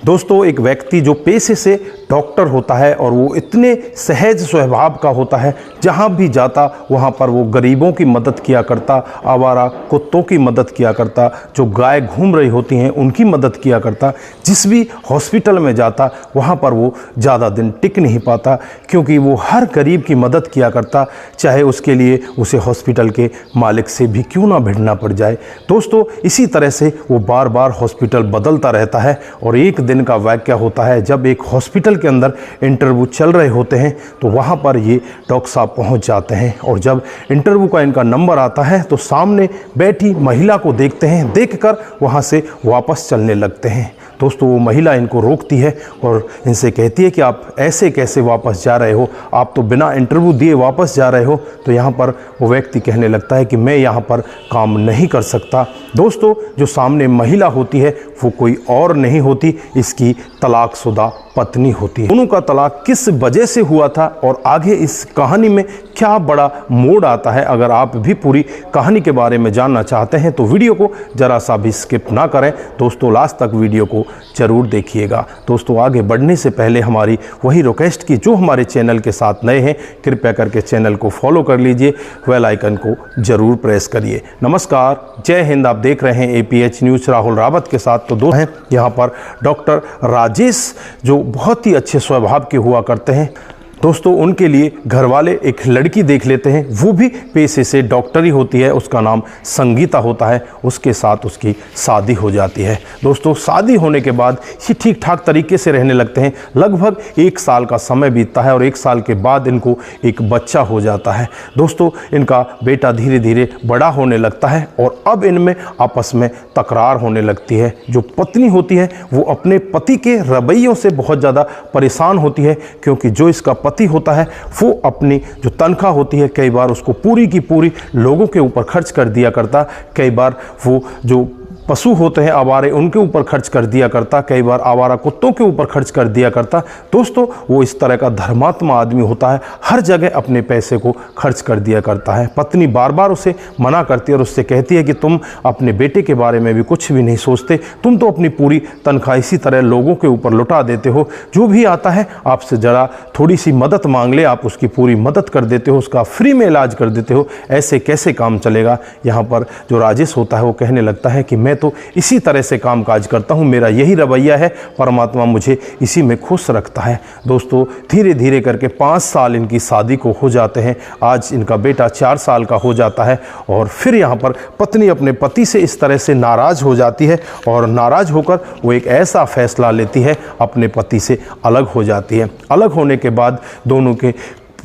दोस्तों, एक व्यक्ति जो पेशे से डॉक्टर होता है और वो इतने सहज स्वभाव का होता है, जहाँ भी जाता वहाँ पर वो गरीबों की मदद किया करता, आवारा कुत्तों की मदद किया करता, जो गाय घूम रही होती हैं उनकी मदद किया करता। जिस भी हॉस्पिटल में जाता वहाँ पर वो ज़्यादा दिन टिक नहीं पाता, क्योंकि वो हर गरीब की मदद किया करता, चाहे उसके लिए उसे हॉस्पिटल के मालिक से भी क्यों ना भिड़ना पड़ जाए। दोस्तों, इसी तरह से वो बार बार हॉस्पिटल बदलता रहता है। और एक दिन का वाक़या होता है, जब एक हॉस्पिटल के अंदर इंटरव्यू चल रहे होते हैं तो वहाँ पर ये डॉक्टर साहब पहुँच जाते हैं। और जब इंटरव्यू का इनका नंबर आता है तो सामने बैठी महिला को देखते हैं, देखकर वहाँ से वापस चलने लगते हैं। दोस्तों, वो महिला इनको रोकती है और इनसे कहती है कि आप ऐसे कैसे वापस जा रहे हो, आप तो बिना इंटरव्यू दिए वापस जा रहे हो। तो यहाँ पर वो व्यक्ति कहने लगता है कि मैं यहाँ पर काम नहीं कर सकता। दोस्तों, जो सामने महिला होती है वो कोई और नहीं होती, इसकी तलाकशुदा पत्नी होती है। दोनों का तलाक किस वजह से हुआ था और आगे इस कहानी में क्या बड़ा मोड़ आता है, अगर आप भी पूरी कहानी के बारे में जानना चाहते हैं तो वीडियो को जरा सा भी स्किप ना करें। दोस्तों, लास्ट तक वीडियो को ज़रूर देखिएगा। दोस्तों, आगे बढ़ने से पहले हमारी वही रिक्वेस्ट की, जो हमारे चैनल के साथ नए हैं कृपया करके चैनल को फॉलो कर लीजिए, बेल आइकन को ज़रूर प्रेस करिए। नमस्कार, जय हिंद। आप देख रहे हैं APH न्यूज़ राहुल रावत के साथ। तो दोस्त हैं यहाँ पर डॉक्टर राजेश, जो बहुत ही अच्छे स्वभाव के हुआ करते हैं। दोस्तों, उनके लिए घर वाले एक लड़की देख लेते हैं, वो भी पेशे से डॉक्टरी होती है, उसका नाम संगीता होता है। उसके साथ उसकी शादी हो जाती है। दोस्तों, शादी होने के बाद ये ठीक ठाक तरीके से रहने लगते हैं। लगभग 1 साल का समय बीतता है और 1 साल के बाद इनको एक बच्चा हो जाता है। दोस्तों, इनका बेटा धीरे धीरे बड़ा होने लगता है और अब इनमें आपस में तकरार होने लगती है। जो पत्नी होती है वो अपने पति के रवैयों से बहुत ज़्यादा परेशान होती है, क्योंकि जो इसका पति होता है वो अपनी जो तनख्वाह होती है कई बार उसको पूरी की पूरी लोगों के ऊपर खर्च कर दिया करता। कई बार वो जो पशु होते हैं आवारे, उनके ऊपर खर्च कर दिया करता, कई बार आवारा कुत्तों के ऊपर खर्च कर दिया करता। दोस्तों, वो इस तरह का धर्मात्मा आदमी होता है, हर जगह अपने पैसे को खर्च कर दिया करता है। पत्नी बार बार उसे मना करती है और उससे कहती है कि तुम अपने बेटे के बारे में भी कुछ भी नहीं सोचते, तुम तो अपनी पूरी तनख्वाह इसी तरह लोगों के ऊपर लुटा देते हो। जो भी आता है आपसे ज़रा थोड़ी सी मदद मांग ले, आप उसकी पूरी मदद कर देते हो, उसका फ्री में इलाज कर देते हो। ऐसे कैसे काम चलेगा। यहाँ पर जो राजेश होता है वो कहने लगता है कि मैं तो इसी तरह से कामकाज करता हूं, मेरा यही रवैया है, परमात्मा मुझे इसी में खुश रखता है। दोस्तों, धीरे धीरे करके 5 साल इनकी शादी को हो जाते हैं। आज इनका बेटा 4 साल का हो जाता है और फिर यहाँ पर पत्नी अपने पति से इस तरह से नाराज़ हो जाती है और नाराज़ होकर वो एक ऐसा फैसला लेती है, अपने पति से अलग हो जाती है। अलग होने के बाद दोनों के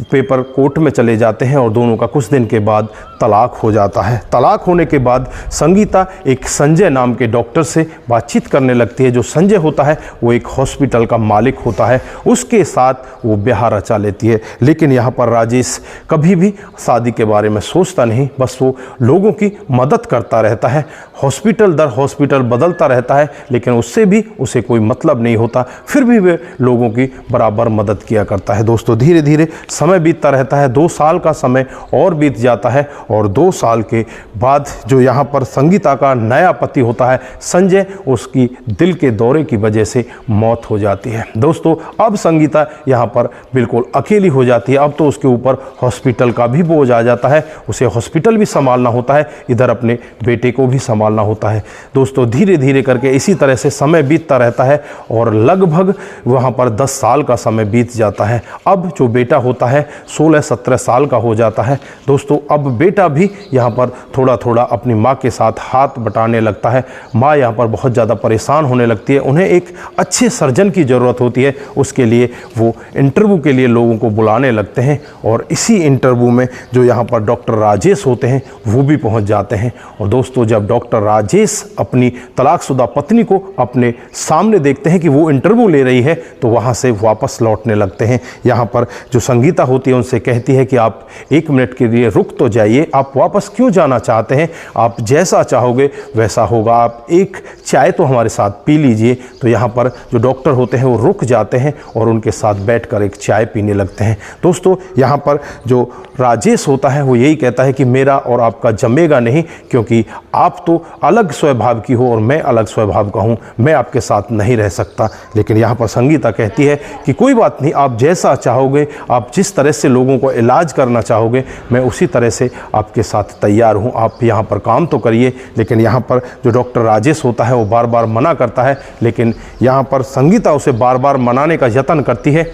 पेपर कोर्ट में चले जाते हैं और दोनों का कुछ दिन के बाद तलाक हो जाता है। तलाक होने के बाद संगीता एक संजय नाम के डॉक्टर से बातचीत करने लगती है। जो संजय होता है वो एक हॉस्पिटल का मालिक होता है, उसके साथ वो ब्याह रचा लेती है। लेकिन यहाँ पर राजेश कभी भी शादी के बारे में सोचता नहीं, बस वो लोगों की मदद करता रहता है। हॉस्पिटल दर हॉस्पिटल बदलता रहता है, लेकिन उससे भी उसे कोई मतलब नहीं होता, फिर भी वे लोगों की बराबर मदद किया करता है। दोस्तों, धीरे धीरे समय बीतता रहता है। 2 साल का समय और बीत जाता है और 2 साल के बाद जो यहाँ पर संगीता का नया पति होता है संजय, उसकी दिल के दौरे की वजह से मौत हो जाती है। दोस्तों, अब संगीता यहाँ पर बिल्कुल अकेली हो जाती है। अब तो उसके ऊपर हॉस्पिटल का भी बोझ आ जाता है, उसे हॉस्पिटल भी संभालना होता है, इधर अपने बेटे को भी संभालना होता है। दोस्तों, धीरे धीरे करके इसी तरह से समय बीतता रहता है और लगभग वहाँ पर 10 साल का समय बीत जाता है। अब जो बेटा होता है 16-17 साल का हो जाता है। दोस्तों, अब बेटा भी यहाँ पर थोड़ा थोड़ा अपनी माँ के साथ हाथ बटाने लगता है। माँ यहाँ पर बहुत ज़्यादा परेशान होने लगती है, उन्हें एक अच्छे सर्जन की ज़रूरत होती है। उसके लिए वो इंटरव्यू के लिए लोगों को बुलाने लगते हैं और इसी इंटरव्यू में जो यहाँ पर डॉक्टर राजेश होते हैं वो भी पहुँच जाते हैं। और दोस्तों, जब डॉक्टर राजेश अपनी तलाकशुदा पत्नी को अपने सामने देखते हैं कि वो इंटरव्यू ले रही है, तो वहाँ से वापस लौटने लगते हैं। यहाँ पर जो संगीता होती है उनसे कहती है कि आप 1 मिनट के लिए रुक तो जाइए, आप वापस क्यों जाना चाहते हैं, आप जैसा चाहोगे वैसा होगा, आप एक चाय तो हमारे साथ पी लीजिए। तो यहाँ पर जो डॉक्टर होते हैं वो रुक जाते हैं और उनके साथ बैठकर एक चाय पीने लगते हैं। दोस्तों यहाँ पर जो राजेश होता है वो यही कहता है कि मेरा और आपका जमेगा नहीं, क्योंकि आप तो अलग स्वभाव की हो और मैं अलग स्वभाव का हूँ, मैं आपके साथ नहीं रह सकता। लेकिन यहाँ पर संगीता कहती है कि कोई बात नहीं, आप जैसा चाहोगे, आप जिस तरह से लोगों को इलाज करना चाहोगे, मैं उसी तरह से आपके साथ तैयार हूँ, आप यहाँ पर काम तो करिए। लेकिन यहाँ पर जो डॉक्टर राजेश होता है वो बार बार मना करता है, लेकिन यहाँ पर संगीता उसे बार बार मनाने का यत्न करती है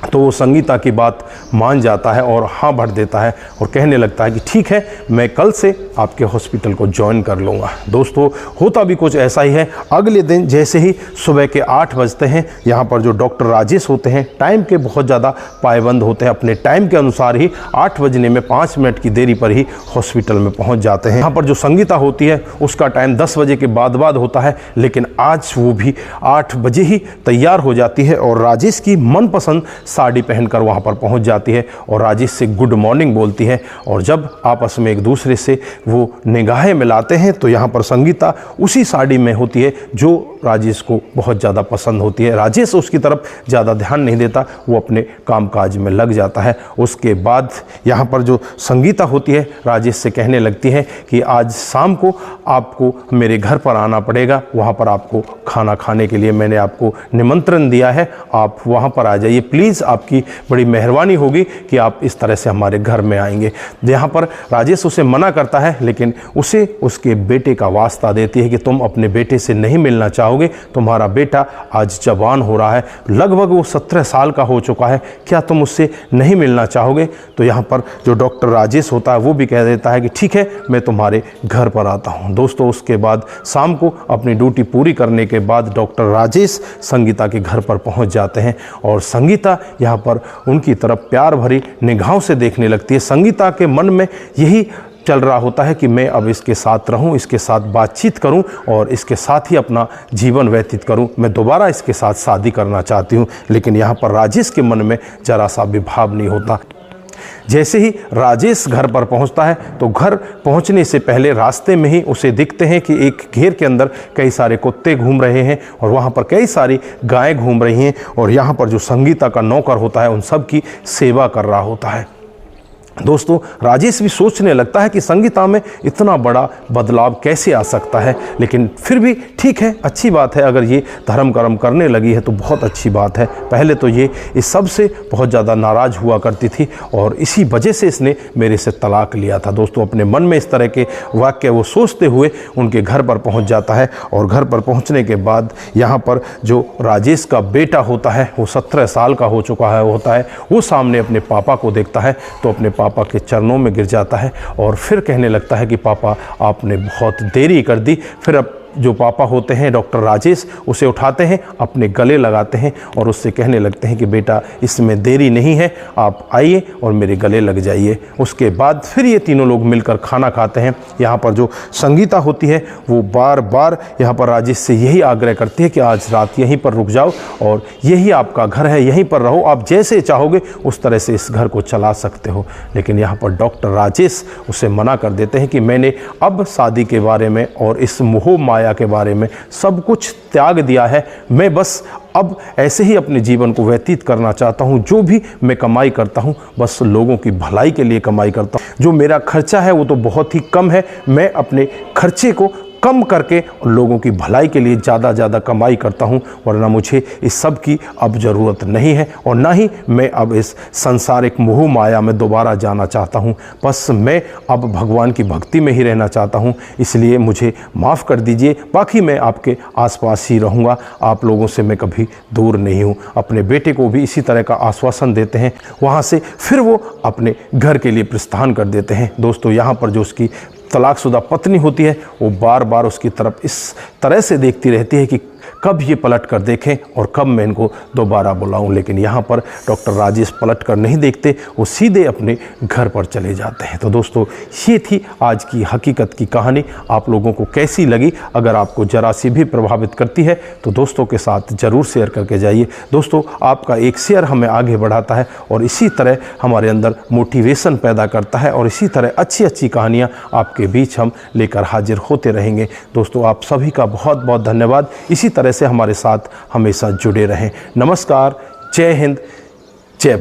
तो वो संगीता की बात मान जाता है और हाँ भर देता है और कहने लगता है कि ठीक है, मैं कल से आपके हॉस्पिटल को ज्वाइन कर लूँगा। दोस्तों होता भी कुछ ऐसा ही है। अगले दिन जैसे ही सुबह के 8 बजते हैं, यहाँ पर जो डॉक्टर राजेश होते हैं टाइम के बहुत ज़्यादा पाबंद होते हैं, अपने टाइम के अनुसार ही 8 बजने में 5 मिनट की देरी पर ही हॉस्पिटल में पहुँच जाते हैं। यहाँ पर जो संगीता होती है उसका टाइम 10 बजे के बाद होता है, लेकिन आज वो भी 8 बजे ही तैयार हो जाती है और राजेश की मनपसंद साड़ी पहनकर वहाँ पर पहुँच जाती है और राजेश से गुड मॉर्निंग बोलती है। और जब आपस में एक दूसरे से वो निगाहें मिलाते हैं तो यहाँ पर संगीता उसी साड़ी में होती है जो राजेश को बहुत ज़्यादा पसंद होती है। राजेश उसकी तरफ ज़्यादा ध्यान नहीं देता, वो अपने कामकाज में लग जाता है। उसके बाद यहाँ पर जो संगीता होती है राजेश से कहने लगती है कि आज शाम को आपको मेरे घर पर आना पड़ेगा, वहाँ पर आपको खाना खाने के लिए मैंने आपको निमंत्रण दिया है, आप वहाँ पर आ जाइए प्लीज़, आपकी बड़ी मेहरबानी होगी कि आप इस तरह से हमारे घर में आएंगे। यहाँ पर राजेश उसे मना करता है, लेकिन उसे उसके बेटे का वास्ता देती है कि तुम अपने बेटे से नहीं मिलना चाहोगे, तुम्हारा बेटा आज जवान हो रहा है, लगभग वो 17 साल का हो चुका है, क्या तुम उससे नहीं मिलना चाहोगे। तो यहाँ पर जो डॉक्टर राजेश होता है वो भी कह देता है कि ठीक है, मैं तुम्हारे घर पर आता हूँ। दोस्तों उसके बाद शाम को अपनी ड्यूटी पूरी करने के बाद डॉक्टर राजेश संगीता के घर पर पहुँच जाते हैं और संगीता यहाँ पर उनकी तरफ प्यार भरी निगाहों से देखने लगती है। संगीता के मन में यही चल रहा होता है कि मैं अब इसके साथ रहूं, इसके साथ बातचीत करूं और इसके साथ ही अपना जीवन व्यतीत करूं, मैं दोबारा इसके साथ शादी करना चाहती हूं। लेकिन यहाँ पर राजेश के मन में जरा सा भी भाव नहीं होता। जैसे ही राजेश घर पर पहुंचता है तो घर पहुंचने से पहले रास्ते में ही उसे दिखते हैं कि एक घेर के अंदर कई सारे कुत्ते घूम रहे हैं और वहां पर कई सारी गायें घूम रही हैं और यहाँ पर जो संगीता का नौकर होता है उन सब की सेवा कर रहा होता है। दोस्तों राजेश भी सोचने लगता है कि संगीता में इतना बड़ा बदलाव कैसे आ सकता है, लेकिन फिर भी ठीक है, अच्छी बात है, अगर ये धर्म कर्म करने लगी है तो बहुत अच्छी बात है। पहले तो ये इस सब से बहुत ज़्यादा नाराज़ हुआ करती थी और इसी वजह से इसने मेरे से तलाक लिया था। दोस्तों अपने मन में इस तरह के वाक्य वो सोचते हुए उनके घर पर पहुँच जाता है और घर पर पहुँचने के बाद यहाँ पर जो राजेश का बेटा होता है वो 17 साल का हो चुका है होता है, वो सामने अपने पापा को देखता है तो अपने पापा के चरणों में गिर जाता है और फिर कहने लगता है कि पापा आपने बहुत देरी कर दी। फिर अब जो पापा होते हैं डॉक्टर राजेश उसे उठाते हैं, अपने गले लगाते हैं और उससे कहने लगते हैं कि बेटा इसमें देरी नहीं है, आप आइए और मेरे गले लग जाइए। उसके बाद फिर ये तीनों लोग मिलकर खाना खाते हैं। यहाँ पर जो संगीता होती है वो बार बार यहाँ पर राजेश से यही आग्रह करती है कि आज रात यहीं पर रुक जाओ और यही आपका घर है, यहीं पर रहो, आप जैसे चाहोगे उस तरह से इस घर को चला सकते हो। लेकिन यहाँ पर डॉक्टर राजेश उसे मना कर देते हैं कि मैंने अब शादी के बारे में और इस मोह माया के बारे में सब कुछ त्याग दिया है, मैं बस अब ऐसे ही अपने जीवन को व्यतीत करना चाहता हूँ। जो भी मैं कमाई करता हूँ बस लोगों की भलाई के लिए कमाई करता हूँ। जो मेरा खर्चा है वो तो बहुत ही कम है, मैं अपने खर्चे को कम करके लोगों की भलाई के लिए ज़्यादा कमाई करता हूँ, वरना मुझे इस सब की अब ज़रूरत नहीं है और ना ही मैं अब इस संसारिक मोह माया में दोबारा जाना चाहता हूँ। बस मैं अब भगवान की भक्ति में ही रहना चाहता हूँ, इसलिए मुझे माफ़ कर दीजिए, बाकी मैं आपके आसपास ही रहूँगा, आप लोगों से मैं कभी दूर नहीं हूँ। अपने बेटे को भी इसी तरह का आश्वासन देते हैं। वहाँ से फिर वो अपने घर के लिए प्रस्थान कर देते हैं। दोस्तों यहाँ पर जो उसकी तलाकशुदा पत्नी होती है वो बार बार उसकी तरफ इस तरह से देखती रहती है कि कब ये पलट कर देखें और कब मैं इनको दोबारा बुलाऊं। लेकिन यहाँ पर डॉक्टर राजेश पलट कर नहीं देखते, वो सीधे अपने घर पर चले जाते हैं। तो दोस्तों, ये थी आज की हकीकत की कहानी। आप लोगों को कैसी लगी? अगर आपको ज़रा सी भी प्रभावित करती है तो दोस्तों के साथ ज़रूर शेयर करके जाइए। दोस्तों, आपका एक शेयर हमें आगे बढ़ाता है और इसी तरह हमारे अंदर मोटिवेशन पैदा करता है और इसी तरह अच्छी अच्छी कहानियाँ आपके बीच हम लेकर हाजिर होते रहेंगे। दोस्तों, आप सभी का बहुत बहुत धन्यवाद। इसी तरह से हमारे साथ हमेशा जुड़े रहें। नमस्कार, जय हिंद, जय भारत।